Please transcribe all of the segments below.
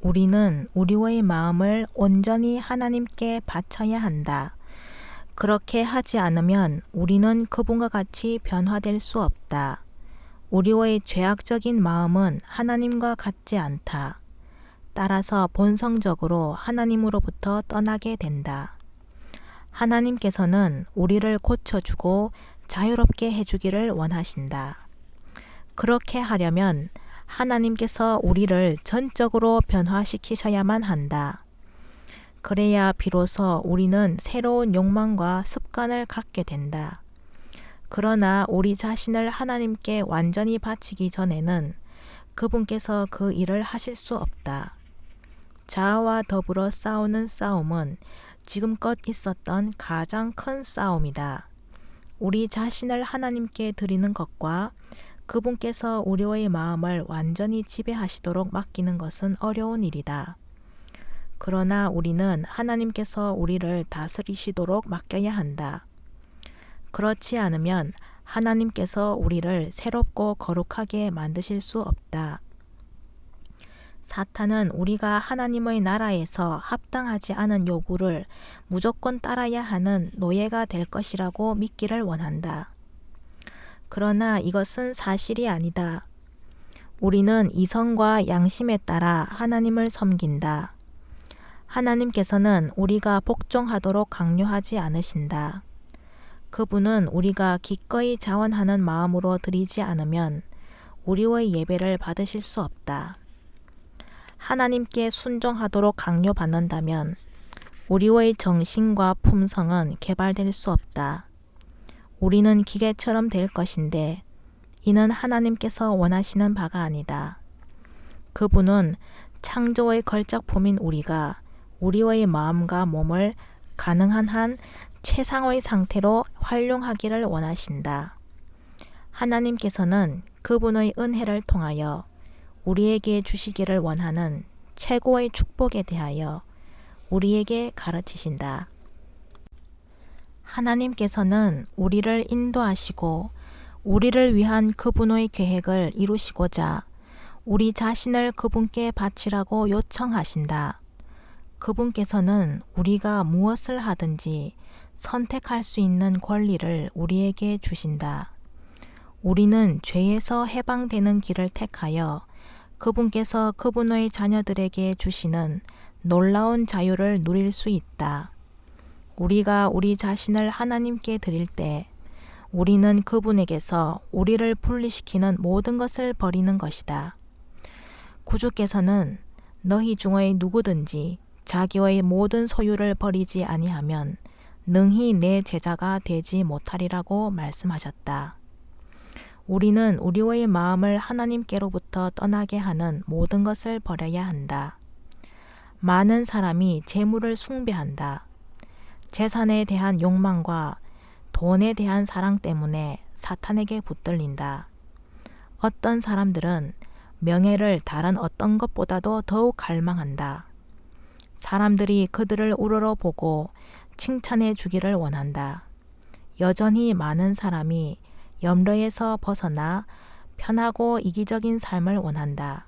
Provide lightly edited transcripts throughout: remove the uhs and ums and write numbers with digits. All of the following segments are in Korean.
우리는 우리의 마음을 온전히 하나님께 바쳐야 한다. 그렇게 하지 않으면 우리는 그분과 같이 변화될 수 없다. 우리의 죄악적인 마음은 하나님과 같지 않다. 따라서 본성적으로 하나님으로부터 떠나게 된다. 하나님께서는 우리를 고쳐주고 자유롭게 해주기를 원하신다. 그렇게 하려면 하나님께서 우리를 전적으로 변화시키셔야만 한다. 그래야 비로소 우리는 새로운 욕망과 습관을 갖게 된다. 그러나 우리 자신을 하나님께 완전히 바치기 전에는 그분께서 그 일을 하실 수 없다. 자아와 더불어 싸우는 싸움은 지금껏 있었던 가장 큰 싸움이다. 우리 자신을 하나님께 드리는 것과 그분께서 우리의 마음을 완전히 지배하시도록 맡기는 것은 어려운 일이다. 그러나 우리는 하나님께서 우리를 다스리시도록 맡겨야 한다. 그렇지 않으면 하나님께서 우리를 새롭고 거룩하게 만드실 수 없다. 사탄은 우리가 하나님의 나라에서 합당하지 않은 요구를 무조건 따라야 하는 노예가 될 것이라고 믿기를 원한다. 그러나 이것은 사실이 아니다. 우리는 이성과 양심에 따라 하나님을 섬긴다. 하나님께서는 우리가 복종하도록 강요하지 않으신다. 그분은 우리가 기꺼이 자원하는 마음으로 드리지 않으면 우리의 예배를 받으실 수 없다. 하나님께 순종하도록 강요받는다면 우리의 정신과 품성은 개발될 수 없다. 우리는 기계처럼 될 것인데 이는 하나님께서 원하시는 바가 아니다. 그분은 창조의 걸작품인 우리가 우리의 마음과 몸을 가능한 한 최상의 상태로 활용하기를 원하신다. 하나님께서는 그분의 은혜를 통하여 우리에게 주시기를 원하는 최고의 축복에 대하여 우리에게 가르치신다. 하나님께서는 우리를 인도하시고 우리를 위한 그분의 계획을 이루시고자 우리 자신을 그분께 바치라고 요청하신다. 그분께서는 우리가 무엇을 하든지 선택할 수 있는 권리를 우리에게 주신다. 우리는 죄에서 해방되는 길을 택하여 그분께서 그분의 자녀들에게 주시는 놀라운 자유를 누릴 수 있다. 우리가 우리 자신을 하나님께 드릴 때 우리는 그분에게서 우리를 분리시키는 모든 것을 버리는 것이다. 구주께서는 너희 중의 누구든지 자기의 모든 소유를 버리지 아니하면 능히 내 제자가 되지 못하리라고 말씀하셨다. 우리는 우리의 마음을 하나님께로부터 떠나게 하는 모든 것을 버려야 한다. 많은 사람이 재물을 숭배한다. 재산에 대한 욕망과 돈에 대한 사랑 때문에 사탄에게 붙들린다. 어떤 사람들은 명예를 다른 어떤 것보다도 더욱 갈망한다. 사람들이 그들을 우러러보고 칭찬해 주기를 원한다. 여전히 많은 사람이 염려에서 벗어나 편하고 이기적인 삶을 원한다.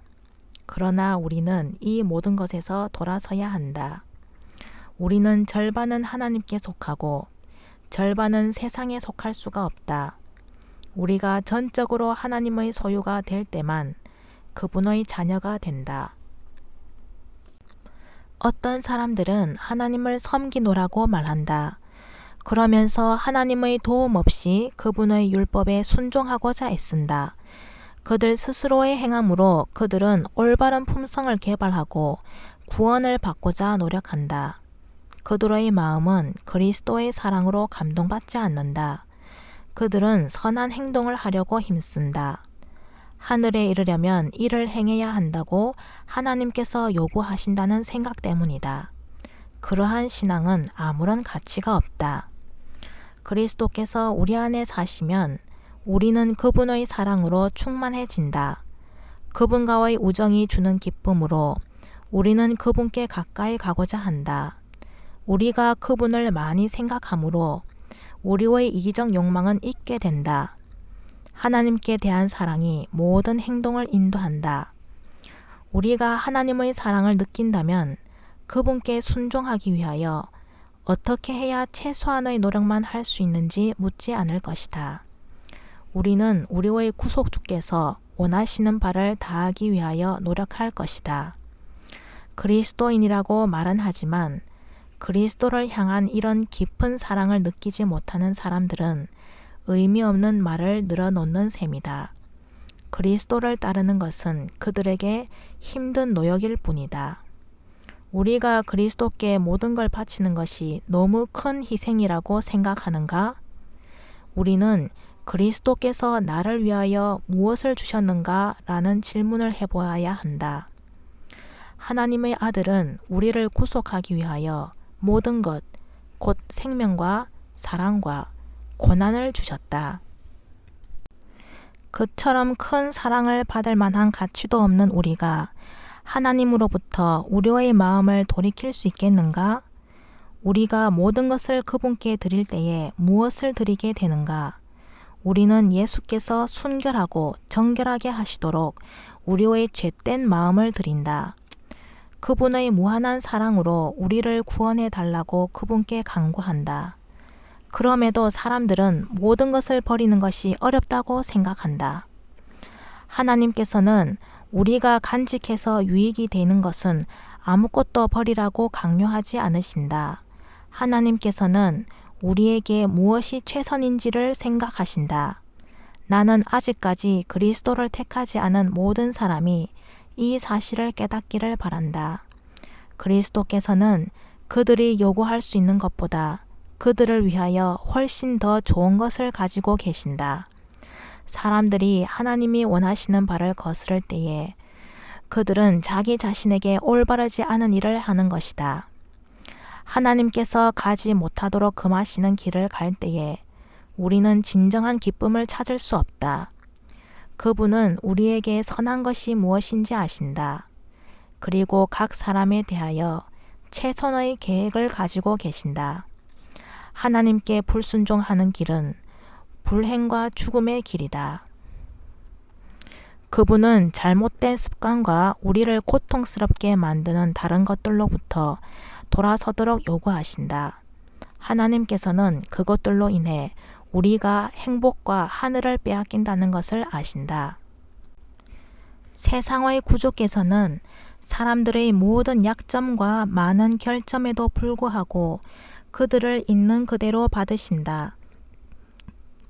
그러나 우리는 이 모든 것에서 돌아서야 한다. 우리는 절반은 하나님께 속하고 절반은 세상에 속할 수가 없다. 우리가 전적으로 하나님의 소유가 될 때만 그분의 자녀가 된다. 어떤 사람들은 하나님을 섬기노라고 말한다. 그러면서 하나님의 도움 없이 그분의 율법에 순종하고자 애쓴다. 그들 스스로의 행함으로 그들은 올바른 품성을 개발하고 구원을 받고자 노력한다. 그들의 마음은 그리스도의 사랑으로 감동받지 않는다. 그들은 선한 행동을 하려고 힘쓴다. 하늘에 이르려면 이를 행해야 한다고 하나님께서 요구하신다는 생각 때문이다. 그러한 신앙은 아무런 가치가 없다. 그리스도께서 우리 안에 사시면 우리는 그분의 사랑으로 충만해진다. 그분과의 우정이 주는 기쁨으로 우리는 그분께 가까이 가고자 한다. 우리가 그분을 많이 생각하므로 우리의 이기적 욕망은 잊게 된다. 하나님께 대한 사랑이 모든 행동을 인도한다. 우리가 하나님의 사랑을 느낀다면 그분께 순종하기 위하여 어떻게 해야 최소한의 노력만 할 수 있는지 묻지 않을 것이다. 우리는 우리의 구속주께서 원하시는 바를 다하기 위하여 노력할 것이다. 그리스도인이라고 말은 하지만 그리스도를 향한 이런 깊은 사랑을 느끼지 못하는 사람들은 의미 없는 말을 늘어놓는 셈이다. 그리스도를 따르는 것은 그들에게 힘든 노역일 뿐이다. 우리가 그리스도께 모든 걸 바치는 것이 너무 큰 희생이라고 생각하는가? 우리는 그리스도께서 나를 위하여 무엇을 주셨는가? 라는 질문을 해보아야 한다. 하나님의 아들은 우리를 구속하기 위하여 모든 것, 곧 생명과 사랑과 고난을 주셨다. 그처럼 큰 사랑을 받을 만한 가치도 없는 우리가 하나님으로부터 우리의 마음을 돌이킬 수 있겠는가? 우리가 모든 것을 그분께 드릴 때에 무엇을 드리게 되는가? 우리는 예수께서 순결하고 정결하게 하시도록 우리의 죄된 마음을 드린다. 그분의 무한한 사랑으로 우리를 구원해 달라고 그분께 간구한다. 그럼에도 사람들은 모든 것을 버리는 것이 어렵다고 생각한다. 하나님께서는 우리가 간직해서 유익이 되는 것은 아무것도 버리라고 강요하지 않으신다. 하나님께서는 우리에게 무엇이 최선인지를 생각하신다. 나는 아직까지 그리스도를 택하지 않은 모든 사람이 이 사실을 깨닫기를 바란다. 그리스도께서는 그들이 요구할 수 있는 것보다 그들을 위하여 훨씬 더 좋은 것을 가지고 계신다. 사람들이 하나님이 원하시는 바를 거스를 때에 그들은 자기 자신에게 올바르지 않은 일을 하는 것이다. 하나님께서 가지 못하도록 금하시는 길을 갈 때에 우리는 진정한 기쁨을 찾을 수 없다. 그분은 우리에게 선한 것이 무엇인지 아신다. 그리고 각 사람에 대하여 최선의 계획을 가지고 계신다. 하나님께 불순종하는 길은 불행과 죽음의 길이다. 그분은 잘못된 습관과 우리를 고통스럽게 만드는 다른 것들로부터 돌아서도록 요구하신다. 하나님께서는 그것들로 인해 우리가 행복과 하늘을 빼앗긴다는 것을 아신다. 세상의 구주께서는 사람들의 모든 약점과 많은 결점에도 불구하고 그들을 있는 그대로 받으신다.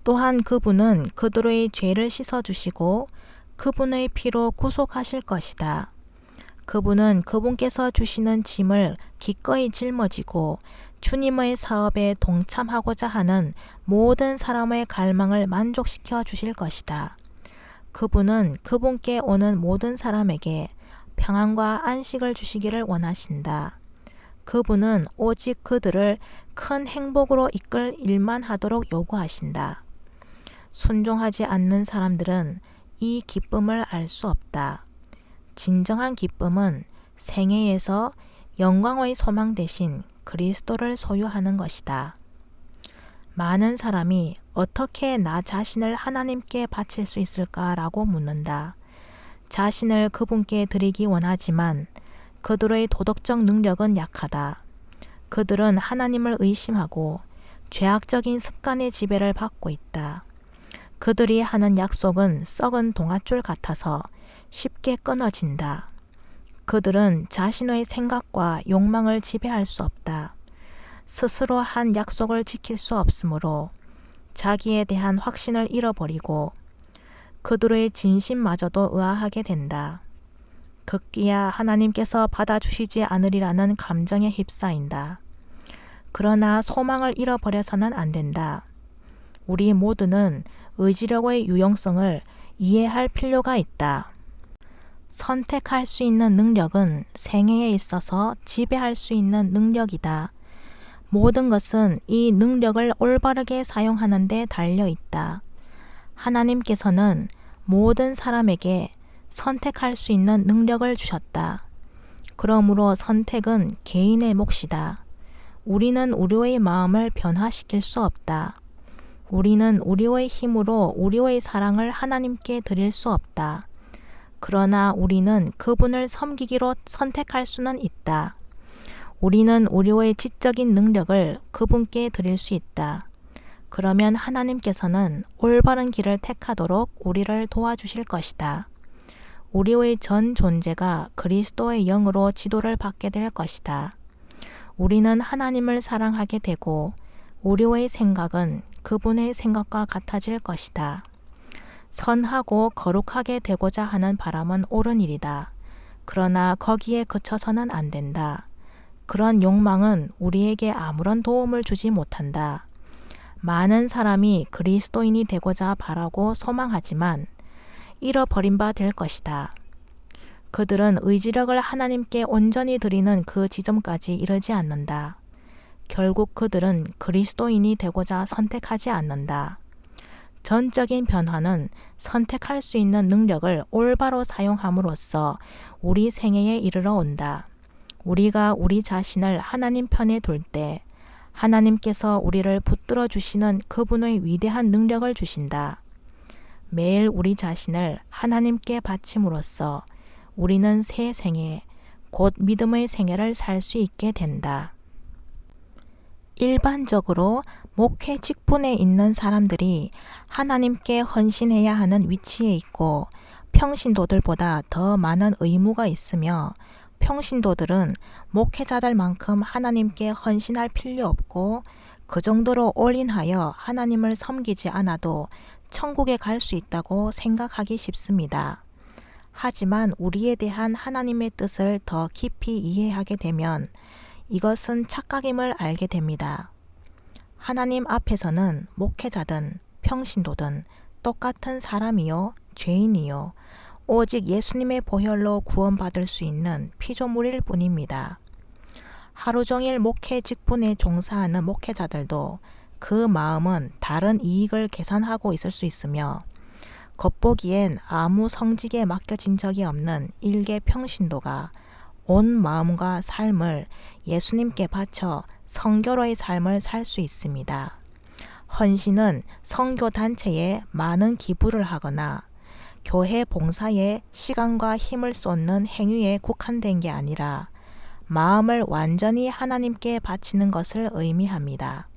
또한 그분은 그들의 죄를 씻어주시고 그분의 피로 구속하실 것이다. 그분은 그분께서 주시는 짐을 기꺼이 짊어지고 주님의 사업에 동참하고자 하는 모든 사람의 갈망을 만족시켜 주실 것이다. 그분은 그분께 오는 모든 사람에게 평안과 안식을 주시기를 원하신다. 그분은 오직 그들을 큰 행복으로 이끌 일만 하도록 요구하신다. 순종하지 않는 사람들은 이 기쁨을 알 수 없다. 진정한 기쁨은 생애에서 영광의 소망 대신 그리스도를 소유하는 것이다. 많은 사람이 어떻게 나 자신을 하나님께 바칠 수 있을까라고 묻는다. 자신을 그분께 드리기 원하지만 그들의 도덕적 능력은 약하다. 그들은 하나님을 의심하고 죄악적인 습관의 지배를 받고 있다. 그들이 하는 약속은 썩은 동아줄 같아서 쉽게 끊어진다. 그들은 자신의 생각과 욕망을 지배할 수 없다. 스스로 한 약속을 지킬 수 없으므로 자기에 대한 확신을 잃어버리고 그들의 진심마저도 의아하게 된다. 급기야 하나님께서 받아주시지 않으리라는 감정에 휩싸인다. 그러나 소망을 잃어버려서는 안 된다. 우리 모두는 의지력의 유용성을 이해할 필요가 있다. 선택할 수 있는 능력은 생애에 있어서 지배할 수 있는 능력이다. 모든 것은 이 능력을 올바르게 사용하는 데 달려 있다. 하나님께서는 모든 사람에게 선택할 수 있는 능력을 주셨다. 그러므로 선택은 개인의 몫이다. 우리는 우리의 마음을 변화시킬 수 없다. 우리는 우리의 힘으로 우리의 사랑을 하나님께 드릴 수 없다. 그러나 우리는 그분을 섬기기로 선택할 수는 있다. 우리는 우리의 지적인 능력을 그분께 드릴 수 있다. 그러면 하나님께서는 올바른 길을 택하도록 우리를 도와주실 것이다. 우리의 전 존재가 그리스도의 영으로 지도를 받게 될 것이다. 우리는 하나님을 사랑하게 되고 우리의 생각은 그분의 생각과 같아질 것이다. 선하고 거룩하게 되고자 하는 바람은 옳은 일이다. 그러나 거기에 그쳐서는 안 된다. 그런 욕망은 우리에게 아무런 도움을 주지 못한다. 많은 사람이 그리스도인이 되고자 바라고 소망하지만 잃어버린 바 될 것이다. 그들은 의지력을 하나님께 온전히 드리는 그 지점까지 이르지 않는다. 결국 그들은 그리스도인이 되고자 선택하지 않는다. 전적인 변화는 선택할 수 있는 능력을 올바로 사용함으로써 우리 생애에 이르러 온다. 우리가 우리 자신을 하나님 편에 둘 때 하나님께서 우리를 붙들어 주시는 그분의 위대한 능력을 주신다. 매일 우리 자신을 하나님께 바침으로써 우리는 새 생애, 곧 믿음의 생애를 살 수 있게 된다. 일반적으로 목회 직분에 있는 사람들이 하나님께 헌신해야 하는 위치에 있고 평신도들보다 더 많은 의무가 있으며 평신도들은 목회자들만큼 하나님께 헌신할 필요 없고 그 정도로 올인하여 하나님을 섬기지 않아도 천국에 갈 수 있다고 생각하기 쉽습니다. 하지만 우리에 대한 하나님의 뜻을 더 깊이 이해하게 되면 이것은 착각임을 알게 됩니다. 하나님 앞에서는 목회자든 평신도든 똑같은 사람이요, 죄인이요, 오직 예수님의 보혈로 구원받을 수 있는 피조물일 뿐입니다. 하루 종일 목회 직분에 종사하는 목회자들도 그 마음은 다른 이익을 계산하고 있을 수 있으며 겉보기엔 아무 성직에 맡겨진 적이 없는 일개 평신도가 온 마음과 삶을 예수님께 바쳐 성교로의 삶을 살 수 있습니다. 헌신은 성교 단체에 많은 기부를 하거나 교회 봉사에 시간과 힘을 쏟는 행위에 국한된 게 아니라 마음을 완전히 하나님께 바치는 것을 의미합니다.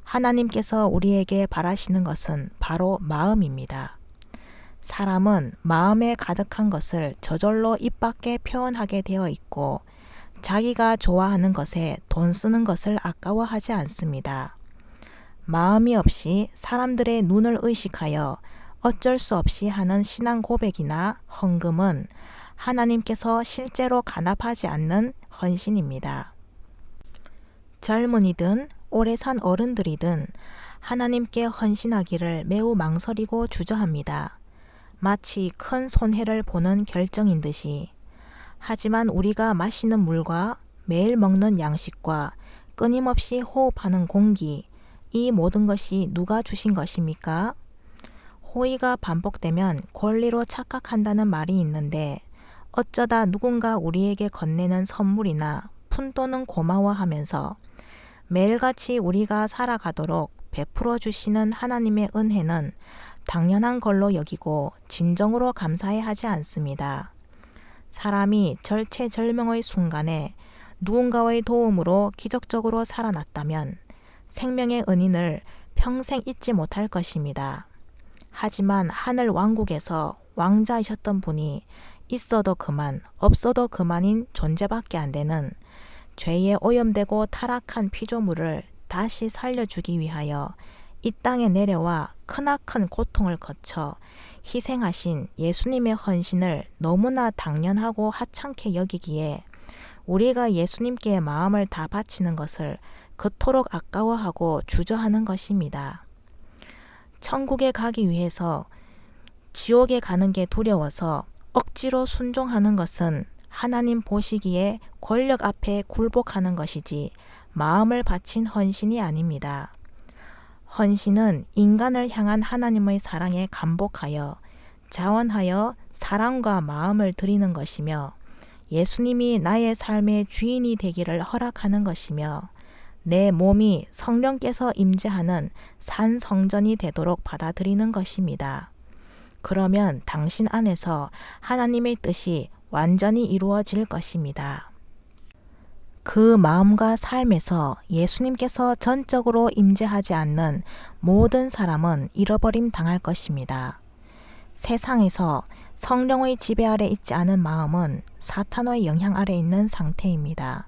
하나님께서 우리에게 바라시는 것은 바로 마음입니다. 사람은 마음에 가득한 것을 저절로 입 밖에 표현하게 되어 있고 자기가 좋아하는 것에 돈 쓰는 것을 아까워하지 않습니다. 마음이 없이 사람들의 눈을 의식하여 어쩔 수 없이 하는 신앙 고백이나 헌금은 하나님께서 실제로 간합하지 않는 헌신입니다. 젊은이든 오래 산 어른들이든 하나님께 헌신하기를 매우 망설이고 주저합니다. 마치 큰 손해를 보는 결정인 듯이. 하지만 우리가 마시는 물과 매일 먹는 양식과 끊임없이 호흡하는 공기, 이 모든 것이 누가 주신 것입니까? 호의가 반복되면 권리로 착각한다는 말이 있는데 어쩌다 누군가 우리에게 건네는 선물이나 푼돈은 고마워하면서 매일같이 우리가 살아가도록 베풀어 주시는 하나님의 은혜는 당연한 걸로 여기고 진정으로 감사해 하지 않습니다. 사람이 절체절명의 순간에 누군가의 도움으로 기적적으로 살아났다면 생명의 은인을 평생 잊지 못할 것입니다. 하지만 하늘 왕국에서 왕자이셨던 분이 있어도 그만, 없어도 그만인 존재밖에 안 되는 죄에 오염되고 타락한 피조물을 다시 살려주기 위하여 이 땅에 내려와 크나큰 고통을 거쳐 희생하신 예수님의 헌신을 너무나 당연하고 하찮게 여기기에 우리가 예수님께 마음을 다 바치는 것을 그토록 아까워하고 주저하는 것입니다. 천국에 가기 위해서 지옥에 가는 게 두려워서 억지로 순종하는 것은 하나님 보시기에 권력 앞에 굴복하는 것이지 마음을 바친 헌신이 아닙니다. 헌신은 인간을 향한 하나님의 사랑에 감복하여 자원하여 사랑과 마음을 드리는 것이며 예수님이 나의 삶의 주인이 되기를 허락하는 것이며 내 몸이 성령께서 임재하는 산 성전이 되도록 받아들이는 것입니다. 그러면 당신 안에서 하나님의 뜻이 완전히 이루어질 것입니다. 그 마음과 삶에서 예수님께서 전적으로 임재하지 않는 모든 사람은 잃어버림 당할 것입니다. 세상에서 성령의 지배 아래 있지 않은 마음은 사탄의 영향 아래 있는 상태입니다.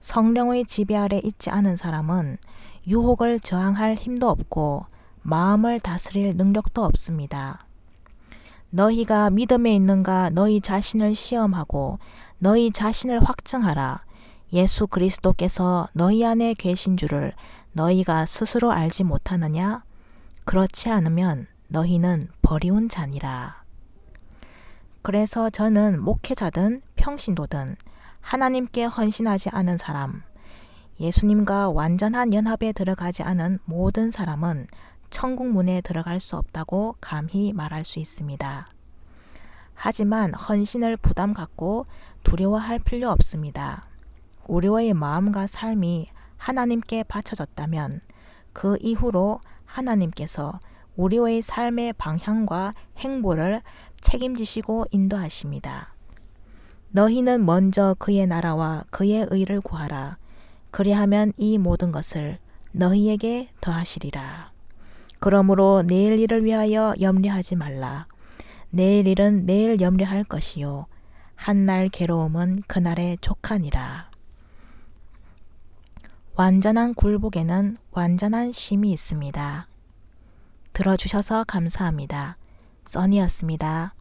성령의 지배 아래 있지 않은 사람은 유혹을 저항할 힘도 없고 마음을 다스릴 능력도 없습니다. 너희가 믿음에 있는가 너희 자신을 시험하고 너희 자신을 확증하라. 예수 그리스도께서 너희 안에 계신 줄을 너희가 스스로 알지 못하느냐? 그렇지 않으면 너희는 버리운 자니라. 그래서 저는 목회자든 평신도든 하나님께 헌신하지 않은 사람, 예수님과 완전한 연합에 들어가지 않은 모든 사람은 천국 문에 들어갈 수 없다고 감히 말할 수 있습니다. 하지만 헌신을 부담 갖고 두려워할 필요 없습니다. 우리의 마음과 삶이 하나님께 바쳐졌다면 그 이후로 하나님께서 우리의 삶의 방향과 행보를 책임지시고 인도하십니다. 너희는 먼저 그의 나라와 그의 의를 구하라. 그리하면 이 모든 것을 너희에게 더하시리라. 그러므로 내일 일을 위하여 염려하지 말라. 내일 일은 내일 염려할 것이요 한날 괴로움은 그날의 족하니라. 완전한 굴복에는 완전한 쉼이 있습니다. 들어주셔서 감사합니다. 써니였습니다.